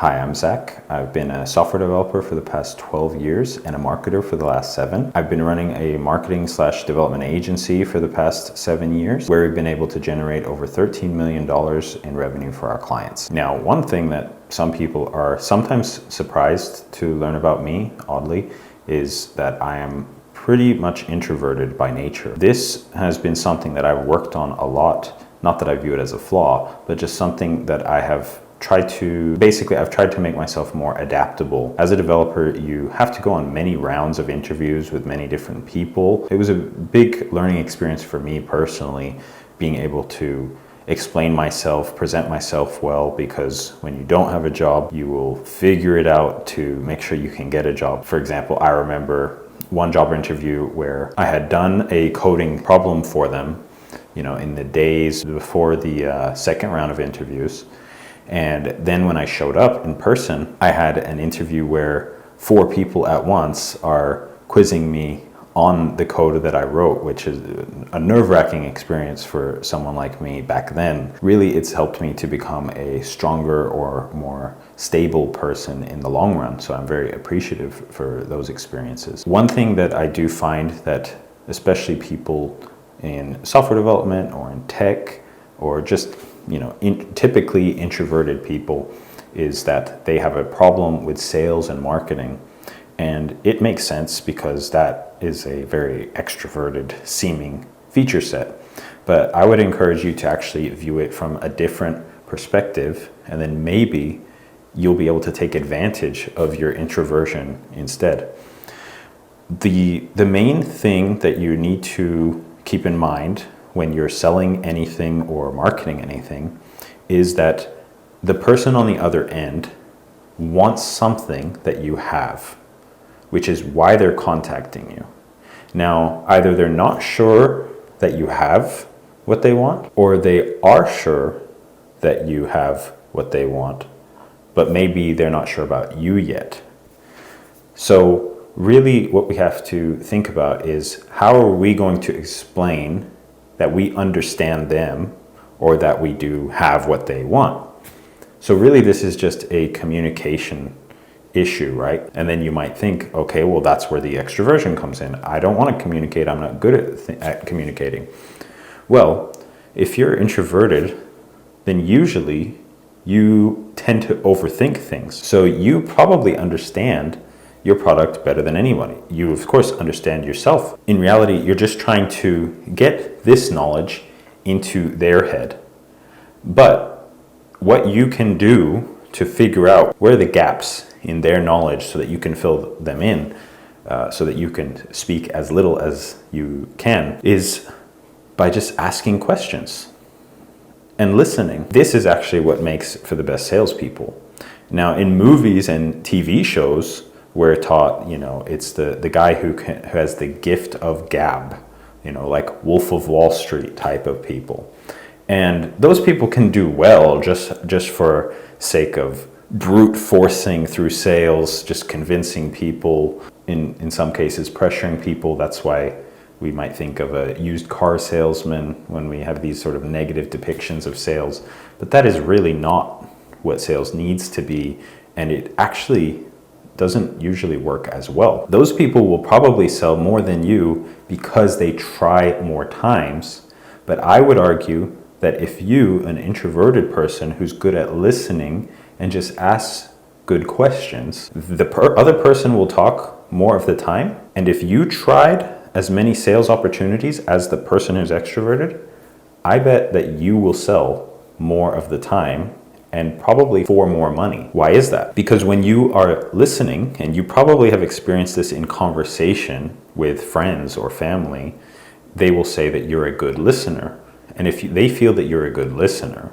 Hi, I'm Zach. I've been a software developer for the past 12 years and a marketer for the last 7. I've been running a marketing/development agency for the past 7 years, where we've been able to generate over $13 million in revenue for our clients. Now, one thing that some people are sometimes surprised to learn about me, oddly, is that I am pretty much introverted by nature. This has been something that I've worked on a lot, not that I view it as a flaw, but just something that I've tried to make myself more adaptable. As a developer, you have to go on many rounds of interviews with many different people. It was a big learning experience for me personally, being able to explain myself, present myself well, because when you don't have a job, you will figure it out to make sure you can get a job. For example, I remember one job interview where I had done a coding problem for them, in the days before the second round of interviews. And then when I showed up in person, I had an interview where 4 people at once are quizzing me on the code that I wrote, which is a nerve-wracking experience for someone like me back then. Really, it's helped me to become a stronger or more stable person in the long run. So I'm very appreciative for those experiences. One thing that I do find that especially people in software development or in tech or just typically introverted people, is that they have a problem with sales and marketing. And it makes sense because that is a very extroverted seeming feature set. But I would encourage you to actually view it from a different perspective, and then maybe you'll be able to take advantage of your introversion instead. The main thing that you need to keep in mind when you're selling anything or marketing anything is that the person on the other end wants something that you have, which is why they're contacting you. Now, either they're not sure that you have what they want, or they are sure that you have what they want, but maybe they're not sure about you yet. So really what we have to think about is, how are we going to explain that we understand them, or that we do have what they want? So really this is just a communication issue, right? And then you might think, okay, well, that's where the extroversion comes in. I don't want to communicate. I'm not good at communicating. Well, if you're introverted, then usually you tend to overthink things. So you probably understand your product better than anybody. You, of course, understand yourself. In reality, you're just trying to get this knowledge into their head. But what you can do to figure out where are the gaps in their knowledge so that you can fill them in, so that you can speak as little as you can, is by just asking questions and listening. This is actually what makes for the best salespeople. Now, in movies and TV shows, we're taught, it's the guy who has the gift of gab, like Wolf of Wall Street type of people. And those people can do well just for sake of brute forcing through sales, just convincing people, in some cases pressuring people. That's why we might think of a used car salesman when we have these sort of negative depictions of sales. But that is really not what sales needs to be, and it actually doesn't usually work as well. Those people will probably sell more than you because they try more times. But I would argue that if you, an introverted person who's good at listening and just asks good questions, the other person will talk more of the time. And if you tried as many sales opportunities as the person who's extroverted, I bet that you will sell more of the time, and probably for more money. Why is that? Because when you are listening, and you probably have experienced this in conversation with friends or family, they will say that you're a good listener. And if they feel that you're a good listener,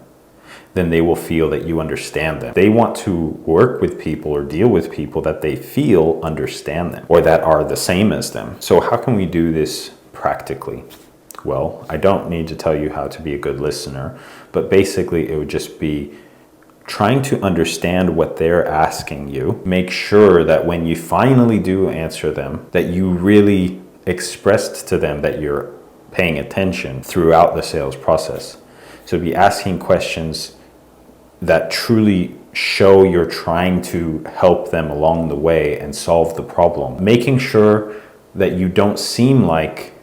then they will feel that you understand them. They want to work with people or deal with people that they feel understand them, or that are the same as them. So how can we do this practically? Well, I don't need to tell you how to be a good listener, but basically it would just be trying to understand what they're asking you. Make sure that when you finally do answer them, that you really expressed to them that you're paying attention throughout the sales process. So be asking questions that truly show you're trying to help them along the way and solve the problem. Making sure that you don't seem like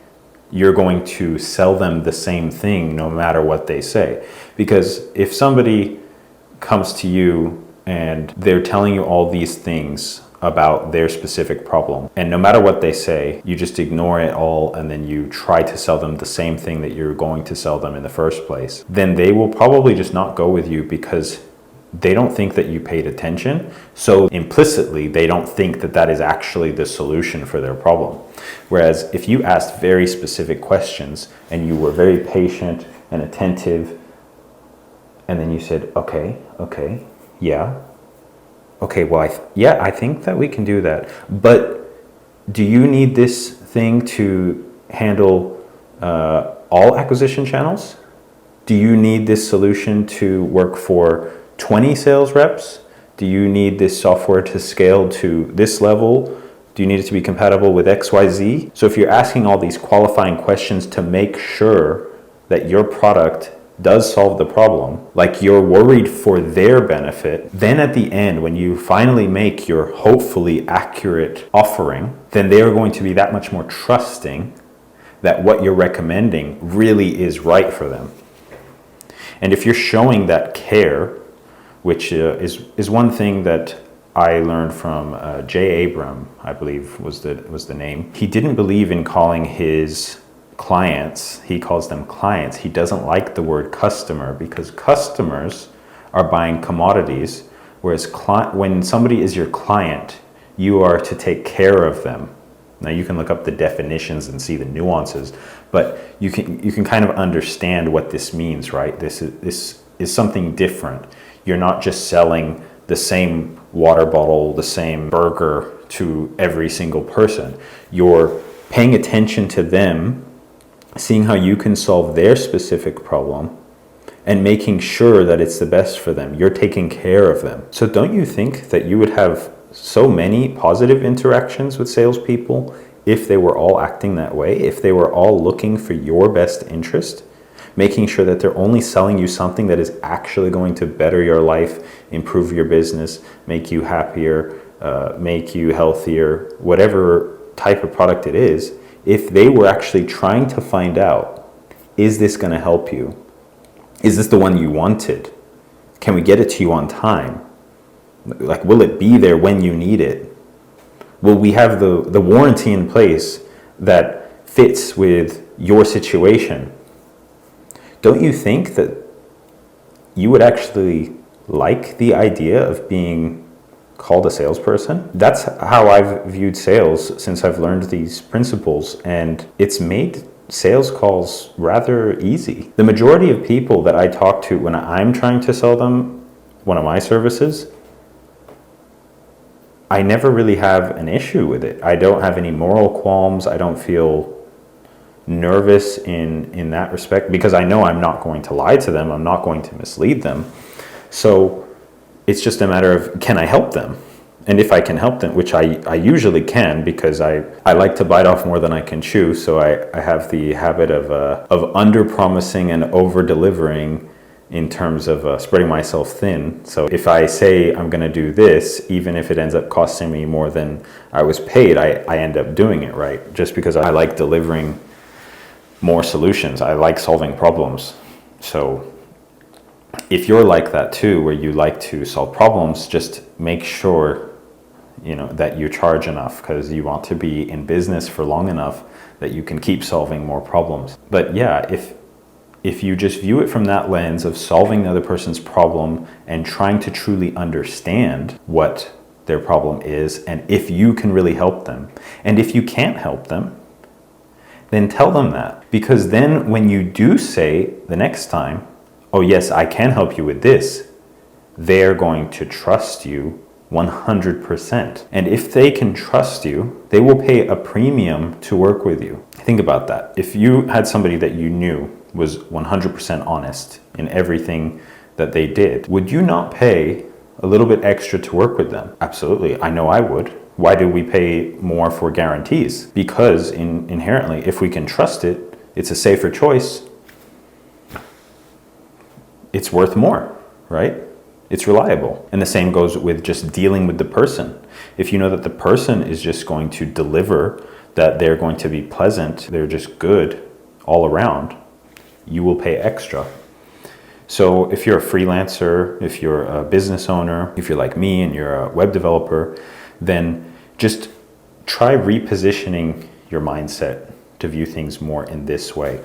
you're going to sell them the same thing no matter what they say. Because if somebody comes to you and they're telling you all these things about their specific problem, and no matter what they say, you just ignore it all and then you try to sell them the same thing that you're going to sell them in the first place, then they will probably just not go with you because they don't think that you paid attention. So implicitly, they don't think that that is actually the solution for their problem. Whereas if you asked very specific questions and you were very patient and attentive, and then you said, okay, yeah. Okay, well, I think that we can do that. But do you need this thing to handle all acquisition channels? Do you need this solution to work for 20 sales reps? Do you need this software to scale to this level? Do you need it to be compatible with XYZ? So if you're asking all these qualifying questions to make sure that your product does solve the problem, like you're worried for their benefit, then at the end, when you finally make your hopefully accurate offering, then they are going to be that much more trusting that what you're recommending really is right for them. And if you're showing that care, which is one thing that I learned from Jay Abram, I believe was the name. He didn't believe in calling his clients, he calls them clients. He doesn't like the word customer because customers are buying commodities, whereas when somebody is your client, you are to take care of them. Now you can look up the definitions and see the nuances, but you can kind of understand what this means, right? This is something different. You're not just selling the same water bottle, the same burger to every single person. You're paying attention to them, seeing how you can solve their specific problem, and making sure that it's the best for them. You're taking care of them. So don't you think that you would have so many positive interactions with salespeople if they were all acting that way, if they were all looking for your best interest, making sure that they're only selling you something that is actually going to better your life, improve your business, make you happier, make you healthier, whatever type of product it is, if they were actually trying to find out, is this going to help you? Is this the one you wanted? Can we get it to you on time? Like, will it be there when you need it? Will we have the warranty in place that fits with your situation? Don't you think that you would actually like the idea of being called a salesperson? That's how I've viewed sales since I've learned these principles, and it's made sales calls rather easy. The majority of people that I talk to when I'm trying to sell them one of my services, I never really have an issue with it. I don't have any moral qualms. I don't feel nervous in that respect because I know I'm not going to lie to them. I'm not going to mislead them. So it's just a matter of, can I help them? And if I can help them, which I usually can because I like to bite off more than I can chew. So I have the habit of under-promising and over-delivering in terms of spreading myself thin. So if I say I'm going to do this, even if it ends up costing me more than I was paid, I end up doing it, right? Just because I like delivering more solutions. I like solving problems. So if you're like that too, where you like to solve problems, just make sure that you charge enough because you want to be in business for long enough that you can keep solving more problems. But yeah, if you just view it from that lens of solving the other person's problem and trying to truly understand what their problem is and if you can really help them, and if you can't help them, then tell them that. Because then when you do say the next time, oh yes, I can help you with this, they're going to trust you 100%. And if they can trust you, they will pay a premium to work with you. Think about that. If you had somebody that you knew was 100% honest in everything that they did, would you not pay a little bit extra to work with them? Absolutely. I know I would. Why do we pay more for guarantees? Because inherently, if we can trust it, it's a safer choice. It's worth more, right? it's reliable. And the same goes with just dealing with the person. If you know that the person is just going to deliver, that they're going to be pleasant, they're just good all around, you will pay extra. So if you're a freelancer, if you're a business owner, if you're like me and you're a web developer, then just try repositioning your mindset to view things more in this way.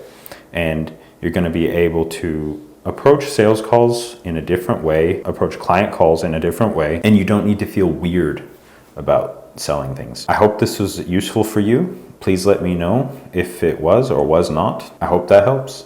And you're going to be able to approach sales calls in a different way, approach client calls in a different way, and you don't need to feel weird about selling things. I hope this was useful for you. Please let me know if it was or was not. I hope that helps.